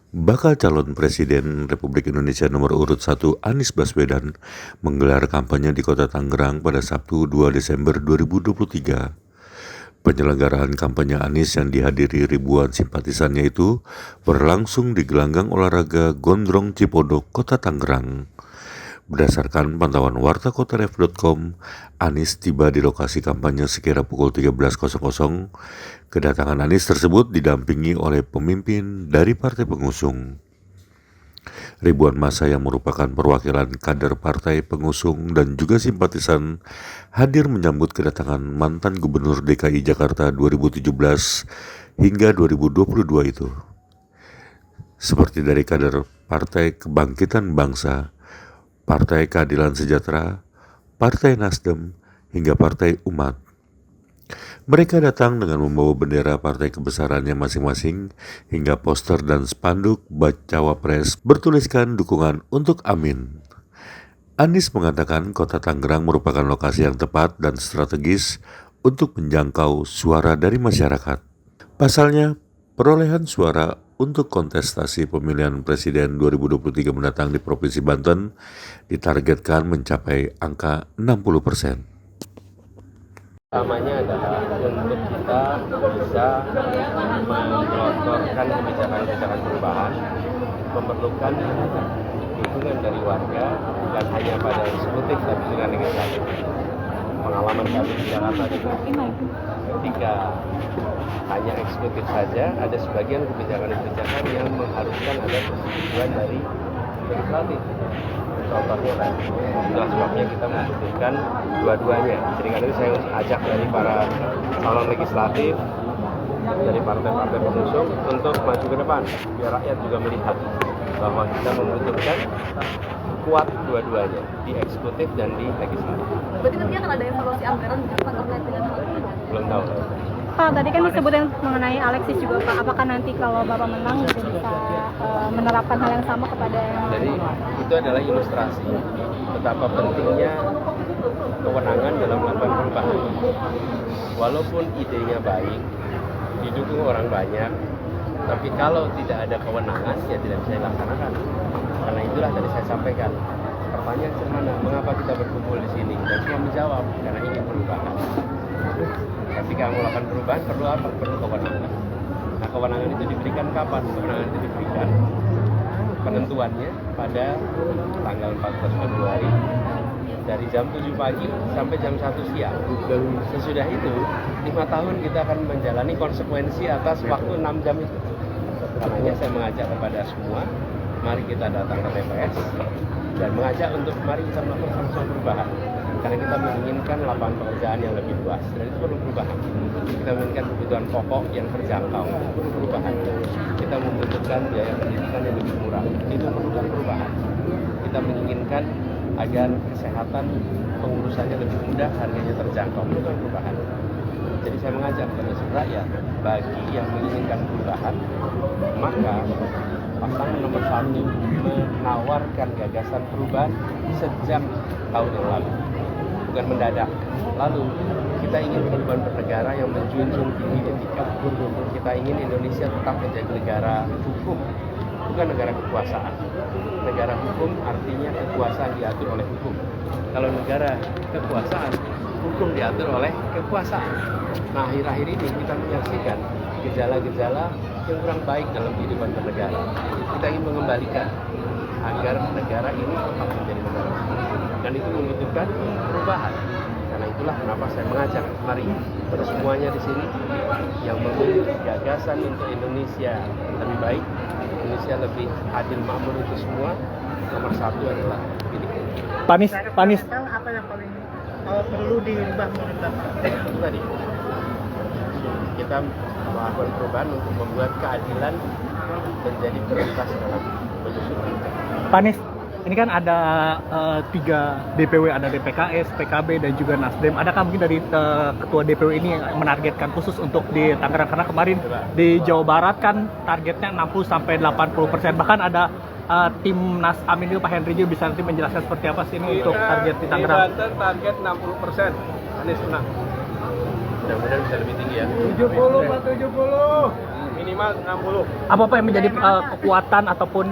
Bakal calon Presiden Republik Indonesia nomor urut 1 Anies Baswedan menggelar kampanye di Kota Tangerang pada Sabtu 2 Desember 2023. Penyelenggaraan kampanye Anies yang dihadiri ribuan simpatisannya itu berlangsung di gelanggang olahraga Gondrong Cipodok, Kota Tangerang. Berdasarkan pantauan wartakotaref.com, Anies tiba di lokasi kampanye sekira pukul 13.00. Kedatangan Anies tersebut didampingi oleh pemimpin dari partai pengusung. Ribuan massa yang merupakan perwakilan kader partai pengusung dan juga simpatisan hadir menyambut kedatangan mantan Gubernur DKI Jakarta 2017 hingga 2022 itu. Seperti dari kader Partai Kebangkitan Bangsa, Partai Keadilan Sejahtera, Partai Nasdem, hingga Partai Umat. Mereka datang dengan membawa bendera partai kebesarannya masing-masing hingga poster dan spanduk bacawa pres bertuliskan dukungan untuk Amin. Anies mengatakan Kota Tangerang merupakan lokasi yang tepat dan strategis untuk menjangkau suara dari masyarakat. Pasalnya, perolehan suara untuk kontestasi pemilihan presiden 2023 mendatang di Provinsi Banten ditargetkan mencapai angka 60%. Utamanya adalah untuk kita bisa menggelontorkan kebijakan-kebijakan perubahan, memerlukan dukungan dari warga, bukan hanya pada eksekutif tapi juga legislatif. Pengalaman kami di Jakarta juga, ketika hanya eksekutif saja, ada sebagian kebijakan-kebijakan yang mengharuskan ada persetujuan dari legislatif. Contohnya tadi, itulah sebabnya kita membutuhkan dua-duanya. Jadi kali ini saya ajak dari para calon legislatif, dari partai-partai pengusung untuk maju ke depan, biar rakyat juga melihat bahwa kita membutuhkan kuat dua-duanya, di eksekutif dan di legislatif. Berarti nanti akan ada evaluasi anggaran Pak terkait dengan hal ini? Belum tahu. Pak, tadi kan disebutkan mengenai Alexis juga Pak, apakah nanti kalau Bapak menang juga bisa menerapkan hal yang sama kepada Jadi itu adalah ilustrasi betapa pentingnya kewenangan dalam melakukan perubahan. Walaupun idenya baik, didukung orang banyak, tapi kalau tidak ada kewenangan ya tidak bisa dilaksanakan. Karena itulah tadi saya sampaikan, pertanyaan sederhana, mengapa kita berkumpul di sini? Dan semua menjawab, karena ingin perubahan. Ketika melakukan perubahan perlu apa? Perlu kewenangan. Nah, kewenangan itu diberikan kapan? Kewenangan itu diberikan penentuannya pada tanggal 14 Februari dari jam 7 pagi sampai jam 1 siang. Sesudah itu 5 tahun kita akan menjalani konsekuensi atas waktu 6 jam itu. Karenanya saya mengajak kepada semua, mari kita datang ke TPS dan mengajak untuk mari kita melakukan sama-sama perubahan. Karena kita menginginkan lapangan pekerjaan yang lebih luas dan itu perlu perubahan. Kita menginginkan kebutuhan pokok yang terjangkau, itu perlu perubahan. Kita membutuhkan biaya pendidikan yang lebih murah, itu perlukan perubahan. Kita menginginkan agar kesehatan pengurusannya lebih mudah, harganya terjangkau, perlukan perubahan. Jadi saya mengajak kepada seluruh rakyat, bagi yang menginginkan perubahan, maka pasangan nomor 1 menawarkan gagasan perubahan sejak tahun yang lalu, bukan mendadak. Lalu kita ingin perubahan bernegara yang menjunjung tinggi etika. Kita ingin Indonesia tetap menjadi negara hukum, bukan negara kekuasaan. Negara hukum artinya kekuasaan diatur oleh hukum. Kalau negara kekuasaan, hukum diatur oleh kekuasaan. Nah, akhir-akhir ini kita menyaksikan gejala-gejala yang kurang baik dalam kehidupan bernegara. Kita ingin mengembalikan agar negara ini tetap menjadi negara hukum. Dan itu membutuhkan perubahan. Karena itulah kenapa saya mengajak, mari pada semuanya di sini yang memiliki gagasan untuk Indonesia lebih baik, Indonesia lebih adil makmur itu semua, nomor 1 adalah pilih. Panis. Apa yang paling perlu dirubah menurut Bapak? Itu tadi. Kita melakukan perubahan untuk membuat keadilan menjadi prioritas dalam menyusun. Panis, ini kan ada 3 DPW, ada DPKS, PKB, dan juga Nasdem. Adakah mungkin dari ketua DPW ini yang menargetkan khusus untuk di Tangerang? Karena kemarin di Jawa Barat kan targetnya 60-80%. Bahkan ada tim Nas Amin juga, Pak Henry juga bisa nanti menjelaskan seperti apa sih ini untuk target di Tangerang. Di Banten target 60%, Anies menang. Mudah-mudahan bisa lebih tinggi ya. 70, Pak, 70. minimal 60. Apa yang menjadi kekuatan ataupun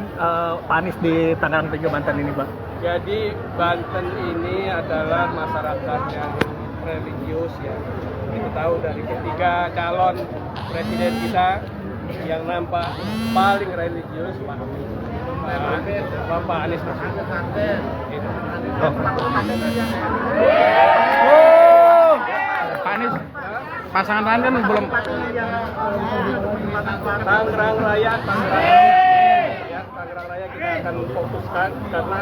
Pak Anies di Tangerang dan juga Banten ini, Pak? Jadi Banten ini adalah masyarakat yang religius ya. Kita tahu dari ketiga calon presiden kita yang nampak paling religius Bapak Anies Baswedan. Gitu. Pak Anies, pasangan lain kan belum. Tangerang Raya kita akan fokuskan karena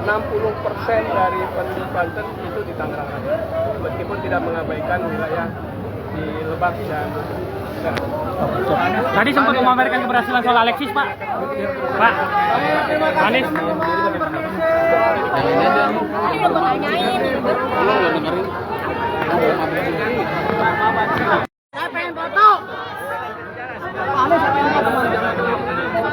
60% dari penduduk Banten itu di Tangerang Raya. Meskipun tidak mengabaikan wilayah di Lebak dan Tadi sempat memamerkan keberhasilan soal Alexis, Pak. Pak Anies. Saya pengen foto.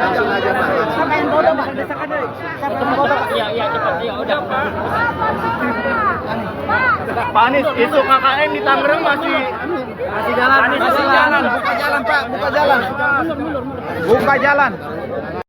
Langsung aja Pak. Saya pengen foto Pak. Desakan deh. Saya pengen foto Pak. Iya cepat ya udah. Pak Anies, isu KKN di Tangerang masih jalan. Masih jalan. Buka jalan Pak. Buka jalan. Buka jalan.